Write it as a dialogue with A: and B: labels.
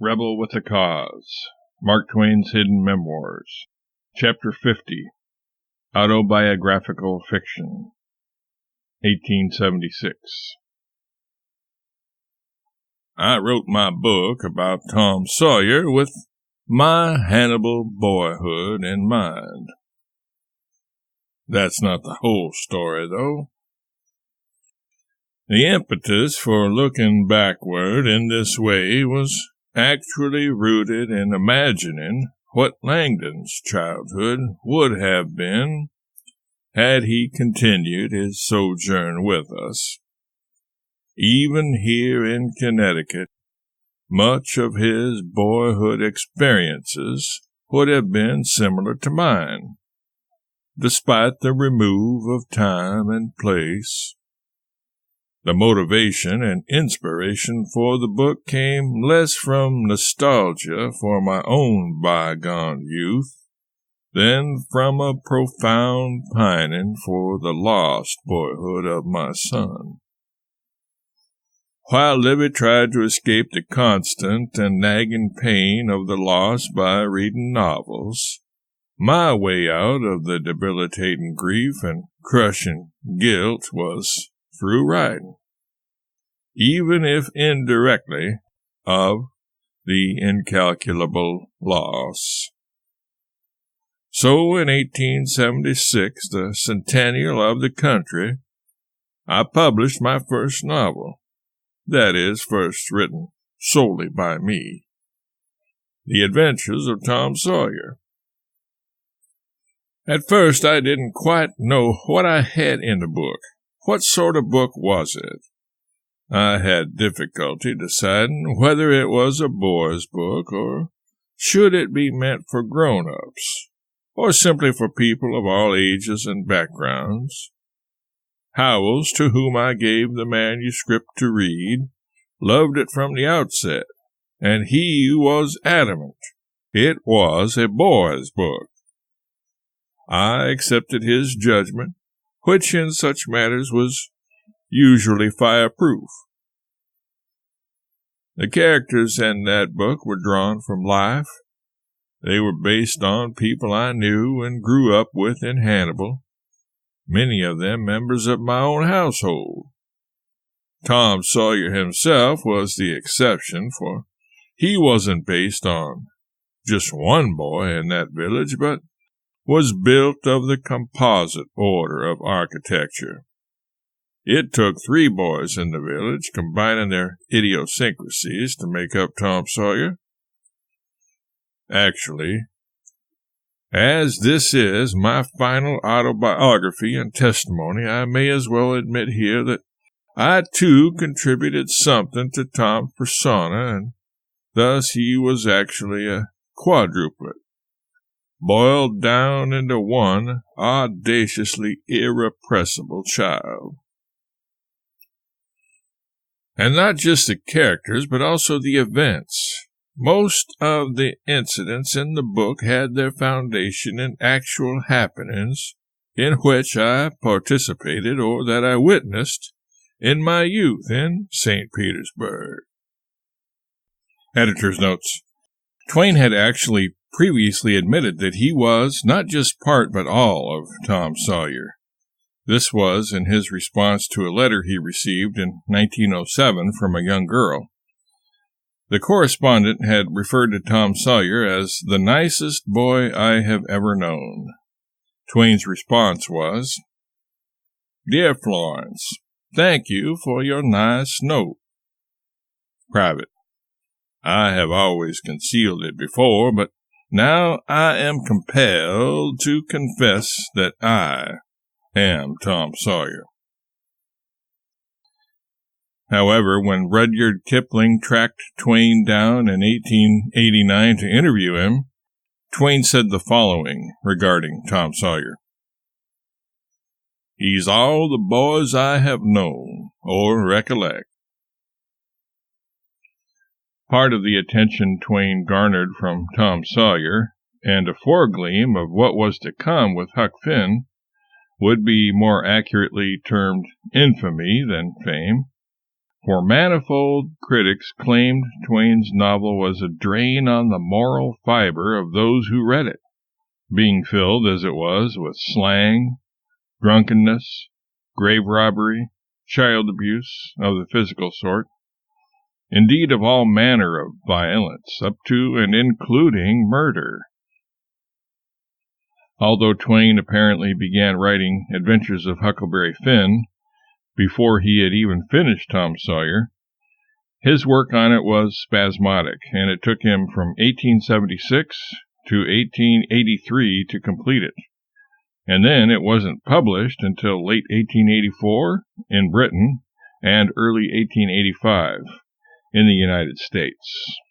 A: Rebel with a Cause. Mark Twain's Hidden Memoirs. Chapter 50. Autobiographical Fiction. 1876. I wrote my book about Tom Sawyer with my Hannibal boyhood in mind. That's not the whole story, though. The impetus for looking backward in this way was actually rooted in imagining what Langdon's childhood would have been had he continued his sojourn with us. Even here in Connecticut, much of his boyhood experiences would have been similar to mine, despite the remove of time and place. The motivation and inspiration for the book came less from nostalgia for my own bygone youth than from a profound pining for the lost boyhood of my son. While Livy tried to escape the constant and nagging pain of the loss by reading novels, my way out of the debilitating grief and crushing guilt was through writing, even if indirectly, of the incalculable loss. So in 1876, the centennial of the country, I published my first novel, that is, first written solely by me, The Adventures of Tom Sawyer. At first, I didn't quite know what I had in the book. What sort of book was it? I had difficulty deciding whether it was a boy's book, or should it be meant for grown-ups, or simply for people of all ages and backgrounds. Howells, to whom I gave the manuscript to read, loved it from the outset, and he was adamant it was a boy's book. I accepted his judgment, which in such matters was usually fireproof. The characters in that book were drawn from life. They were based on people I knew and grew up with in Hannibal, many of them members of my own household. Tom Sawyer himself was the exception, for he wasn't based on just one boy in that village, but was built of the composite order of architecture. It took 3 boys in the village, combining their idiosyncrasies, to make up Tom Sawyer. Actually, as this is my final autobiography and testimony, I may as well admit here that I too contributed something to Tom's persona, and thus he was actually a quadruplet, boiled down into one audaciously irrepressible child. And not just the characters, but also the events. Most of the incidents in the book had their foundation in actual happenings in which I participated or that I witnessed in my youth in St. Petersburg. Editor's notes. Twain had actually previously admitted that he was not just part but all of Tom Sawyer. This was in his response to a letter he received in 1907 from a young girl. The correspondent had referred to Tom Sawyer as the nicest boy I have ever known. Twain's response was, "Dear Florence, thank you for your nice note." Private. I have always concealed it before, but now I am compelled to confess that I am Tom Sawyer. However, when Rudyard Kipling tracked Twain down in 1889 to interview him, Twain said the following regarding Tom Sawyer. "He's all the boys I have known or recollect." Part of the attention Twain garnered from Tom Sawyer, and a foregleam of what was to come with Huck Finn, would be more accurately termed infamy than fame, for manifold critics claimed Twain's novel was a drain on the moral fiber of those who read it, being filled, as it was, with slang, drunkenness, grave robbery, child abuse of the physical sort, indeed of all manner of violence, up to and including murder. Although Twain apparently began writing Adventures of Huckleberry Finn before he had even finished Tom Sawyer, his work on it was spasmodic, and it took him from 1876 to 1883 to complete it. And then it wasn't published until late 1884 in Britain and early 1885 in the United States.